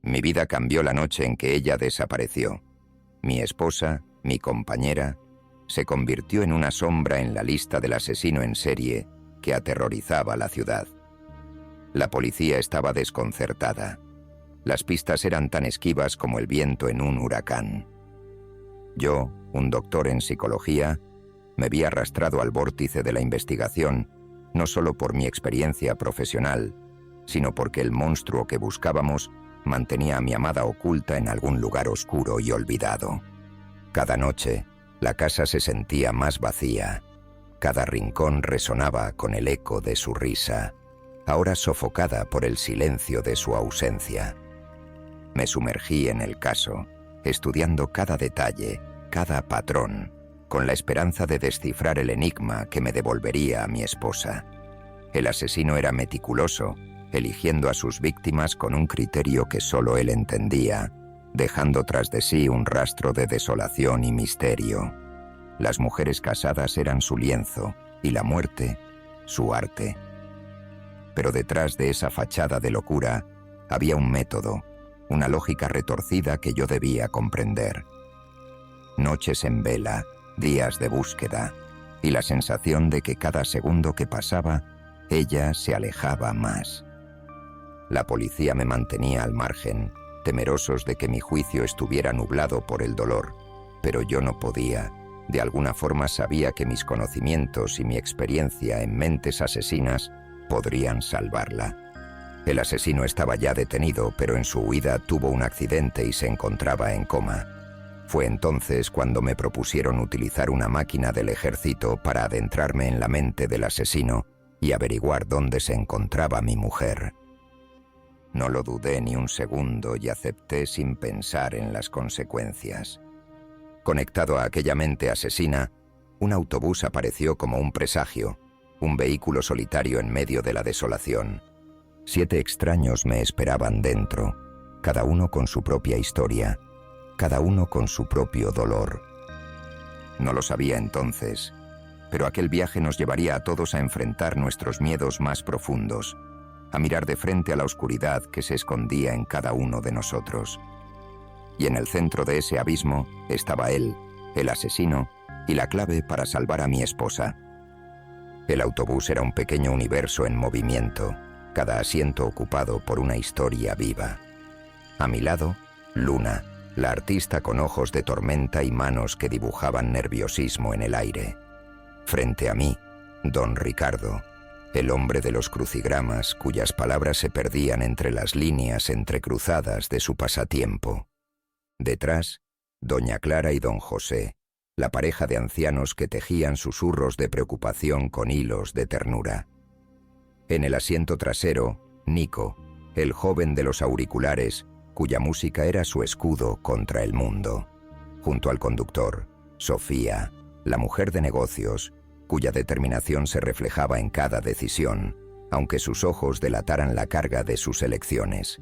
Mi vida cambió la noche en que ella desapareció. Mi esposa, mi compañera, se convirtió en una sombra en la lista del asesino en serie que aterrorizaba la ciudad. La policía estaba desconcertada. Las pistas eran tan esquivas como el viento en un huracán. Yo, un doctor en psicología, me vi arrastrado al vórtice de la investigación, no solo por mi experiencia profesional, sino porque el monstruo que buscábamos mantenía a mi amada oculta en algún lugar oscuro y olvidado. Cada noche, la casa se sentía más vacía. Cada rincón resonaba con el eco de su risa, ahora sofocada por el silencio de su ausencia. Me sumergí en el caso, estudiando cada detalle, cada patrón, con la esperanza de descifrar el enigma que me devolvería a mi esposa. El asesino era meticuloso, eligiendo a sus víctimas con un criterio que solo él entendía, dejando tras de sí un rastro de desolación y misterio. Las mujeres casadas eran su lienzo y la muerte, su arte. Pero detrás de esa fachada de locura había un método, una lógica retorcida que yo debía comprender. Noches en vela, días de búsqueda, y la sensación de que cada segundo que pasaba, ella se alejaba más. La policía me mantenía al margen, temerosos de que mi juicio estuviera nublado por el dolor, pero yo no podía. De alguna forma sabía que mis conocimientos y mi experiencia en mentes asesinas podrían salvarla. El asesino estaba ya detenido, pero en su huida tuvo un accidente y se encontraba en coma. Fue entonces cuando me propusieron utilizar una máquina del ejército para adentrarme en la mente del asesino y averiguar dónde se encontraba mi mujer. No lo dudé ni un segundo y acepté sin pensar en las consecuencias. Conectado a aquella mente asesina, un autobús apareció como un presagio, un vehículo solitario en medio de la desolación. 7 extraños me esperaban dentro, cada uno con su propia historia, cada uno con su propio dolor. No lo sabía entonces, pero aquel viaje nos llevaría a todos a enfrentar nuestros miedos más profundos, a mirar de frente a la oscuridad que se escondía en cada uno de nosotros. Y en el centro de ese abismo estaba él, el asesino, y la clave para salvar a mi esposa. El autobús era un pequeño universo en movimiento, cada asiento ocupado por una historia viva. A mi lado, Luna, la artista con ojos de tormenta y manos que dibujaban nerviosismo en el aire. Frente a mí, Don Ricardo, el hombre de los crucigramas cuyas palabras se perdían entre las líneas entrecruzadas de su pasatiempo. Detrás, Doña Clara y Don José, la pareja de ancianos que tejían susurros de preocupación con hilos de ternura. En el asiento trasero, Nico, el joven de los auriculares, cuya música era su escudo contra el mundo. Junto al conductor, Sofía, la mujer de negocios, cuya determinación se reflejaba en cada decisión, aunque sus ojos delataran la carga de sus elecciones.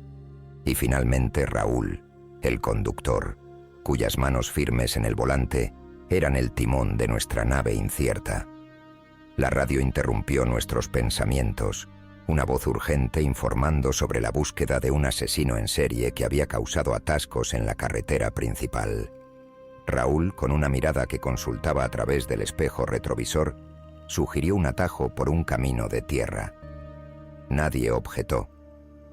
Y finalmente Raúl, el conductor, cuyas manos firmes en el volante eran el timón de nuestra nave incierta. La radio interrumpió nuestros pensamientos, una voz urgente informando sobre la búsqueda de un asesino en serie que había causado atascos en la carretera principal. Raúl, con una mirada que consultaba a través del espejo retrovisor, sugirió un atajo por un camino de tierra. Nadie objetó.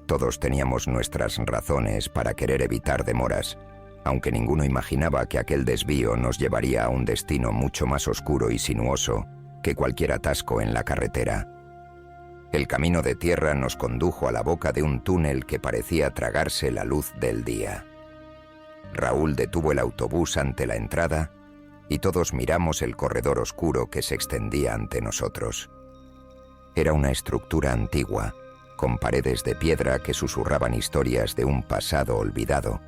Todos teníamos nuestras razones para querer evitar demoras, aunque ninguno imaginaba que aquel desvío nos llevaría a un destino mucho más oscuro y sinuoso que cualquier atasco en la carretera. El camino de tierra nos condujo a la boca de un túnel que parecía tragarse la luz del día. Raúl detuvo el autobús ante la entrada y todos miramos el corredor oscuro que se extendía ante nosotros. Era una estructura antigua, con paredes de piedra que susurraban historias de un pasado olvidado,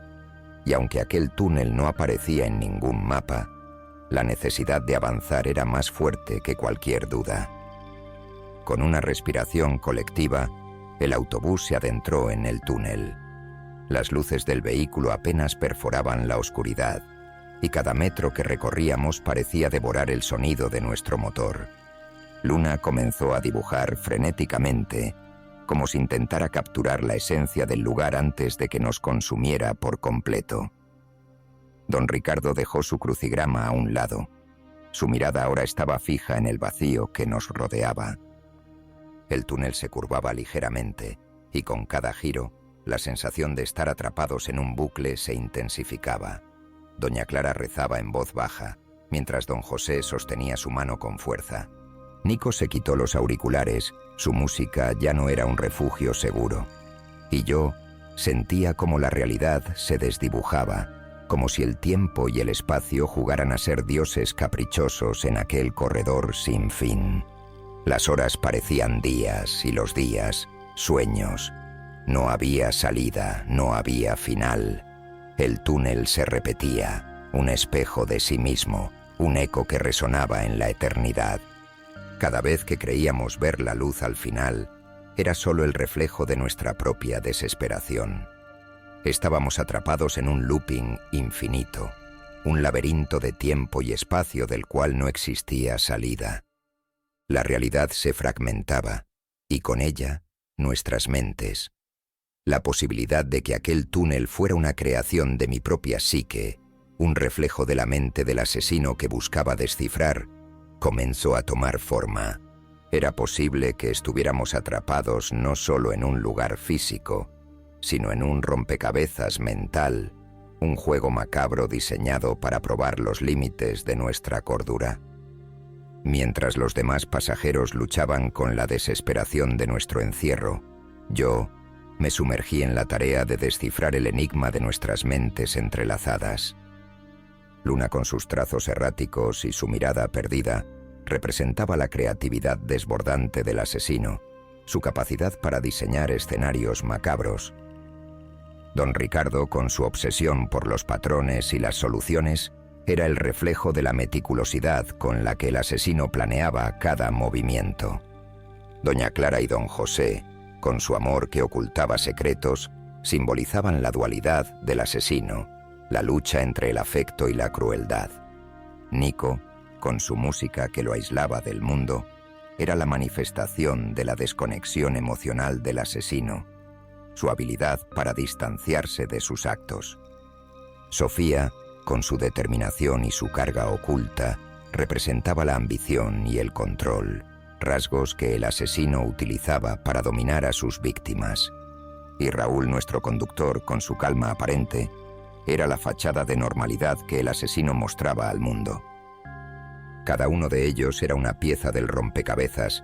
y aunque aquel túnel no aparecía en ningún mapa, la necesidad de avanzar era más fuerte que cualquier duda. Con una respiración colectiva, el autobús se adentró en el túnel. Las luces del vehículo apenas perforaban la oscuridad, y cada metro que recorríamos parecía devorar el sonido de nuestro motor. Luna comenzó a dibujar frenéticamente, como si intentara capturar la esencia del lugar antes de que nos consumiera por completo. Don Ricardo dejó su crucigrama a un lado. Su mirada ahora estaba fija en el vacío que nos rodeaba. El túnel se curvaba ligeramente y con cada giro, la sensación de estar atrapados en un bucle se intensificaba. Doña Clara rezaba en voz baja, mientras don José sostenía su mano con fuerza. Nico se quitó los auriculares, su música ya no era un refugio seguro. Y yo sentía como la realidad se desdibujaba, como si el tiempo y el espacio jugaran a ser dioses caprichosos en aquel corredor sin fin. Las horas parecían días y los días, sueños. No había salida, no había final. El túnel se repetía, un espejo de sí mismo, un eco que resonaba en la eternidad. Cada vez que creíamos ver la luz al final, era solo el reflejo de nuestra propia desesperación. Estábamos atrapados en un looping infinito, un laberinto de tiempo y espacio del cual no existía salida. La realidad se fragmentaba, y con ella, nuestras mentes. La posibilidad de que aquel túnel fuera una creación de mi propia psique, un reflejo de la mente del asesino que buscaba descifrar, comenzó a tomar forma. Era posible que estuviéramos atrapados no solo en un lugar físico, sino en un rompecabezas mental, un juego macabro diseñado para probar los límites de nuestra cordura. Mientras los demás pasajeros luchaban con la desesperación de nuestro encierro, yo me sumergí en la tarea de descifrar el enigma de nuestras mentes entrelazadas. Luna, con sus trazos erráticos y su mirada perdida, representaba la creatividad desbordante del asesino, su capacidad para diseñar escenarios macabros. Don Ricardo, con su obsesión por los patrones y las soluciones, era el reflejo de la meticulosidad con la que el asesino planeaba cada movimiento. Doña Clara y don José, con su amor que ocultaba secretos, simbolizaban la dualidad del asesino, la lucha entre el afecto y la crueldad. Nico, con su música que lo aislaba del mundo, era la manifestación de la desconexión emocional del asesino, su habilidad para distanciarse de sus actos. Sofía, con su determinación y su carga oculta, representaba la ambición y el control, rasgos que el asesino utilizaba para dominar a sus víctimas. Y Raúl, nuestro conductor, con su calma aparente, era la fachada de normalidad que el asesino mostraba al mundo. Cada uno de ellos era una pieza del rompecabezas,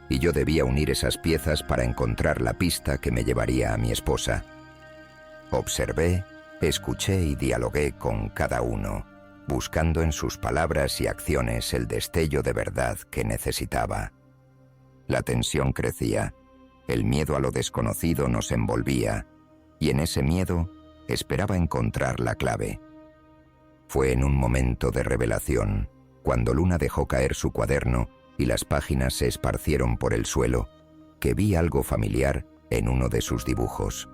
y yo debía unir esas piezas para encontrar la pista que me llevaría a mi esposa. Observé, escuché y dialogué con cada uno, buscando en sus palabras y acciones el destello de verdad que necesitaba. La tensión crecía, el miedo a lo desconocido nos envolvía, y en ese miedo esperaba encontrar la clave. Fue en un momento de revelación, cuando Luna dejó caer su cuaderno y las páginas se esparcieron por el suelo, que vi algo familiar en uno de sus dibujos.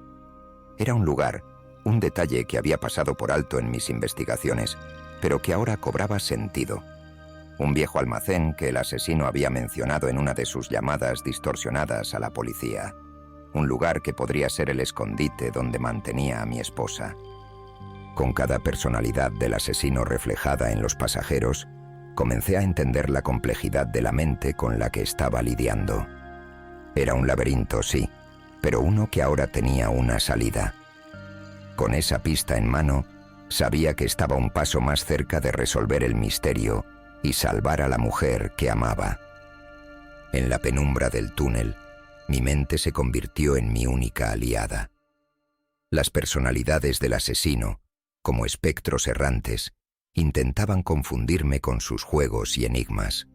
Era un lugar, un detalle que había pasado por alto en mis investigaciones, pero que ahora cobraba sentido. Un viejo almacén que el asesino había mencionado en una de sus llamadas distorsionadas a la policía. Un lugar que podría ser el escondite donde mantenía a mi esposa. Con cada personalidad del asesino reflejada en los pasajeros, comencé a entender la complejidad de la mente con la que estaba lidiando. Era un laberinto, sí, pero uno que ahora tenía una salida. Con esa pista en mano, sabía que estaba un paso más cerca de resolver el misterio y salvar a la mujer que amaba. En la penumbra del túnel, mi mente se convirtió en mi única aliada. Las personalidades del asesino, como espectros errantes, intentaban confundirme con sus juegos y enigmas.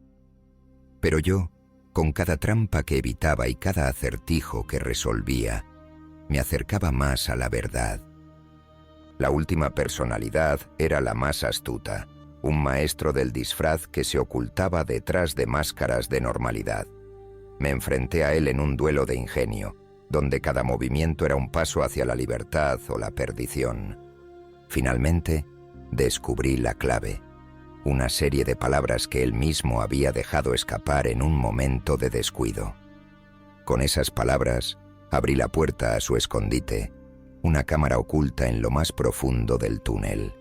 Pero yo, con cada trampa que evitaba y cada acertijo que resolvía, me acercaba más a la verdad. La última personalidad era la más astuta, un maestro del disfraz que se ocultaba detrás de máscaras de normalidad. Me enfrenté a él en un duelo de ingenio, donde cada movimiento era un paso hacia la libertad o la perdición. Finalmente, descubrí la clave, una serie de palabras que él mismo había dejado escapar en un momento de descuido. Con esas palabras, Abrí la puerta a su escondite, una cámara oculta en lo más profundo del túnel.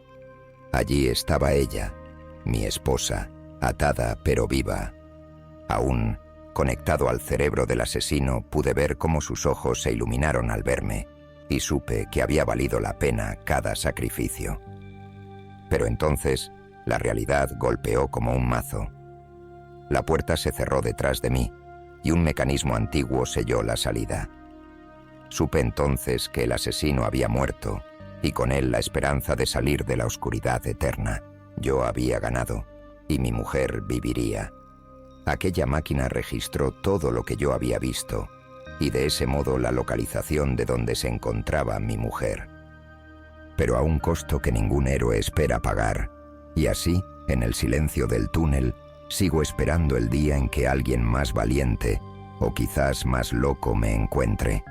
Allí estaba ella, mi esposa, atada pero viva. Aún, conectado al cerebro del asesino, pude ver cómo sus ojos se iluminaron al verme y supe que había valido la pena cada sacrificio. Pero entonces, la realidad golpeó como un mazo. La puerta se cerró detrás de mí y un mecanismo antiguo selló la salida. Supe entonces que el asesino había muerto y con él la esperanza de salir de la oscuridad eterna. Yo había ganado y mi mujer viviría. Aquella máquina registró todo lo que yo había visto y de ese modo la localización de donde se encontraba mi mujer. Pero a un costo que ningún héroe espera pagar, y así, en el silencio del túnel, sigo esperando el día en que alguien más valiente, o quizás más loco, me encuentre.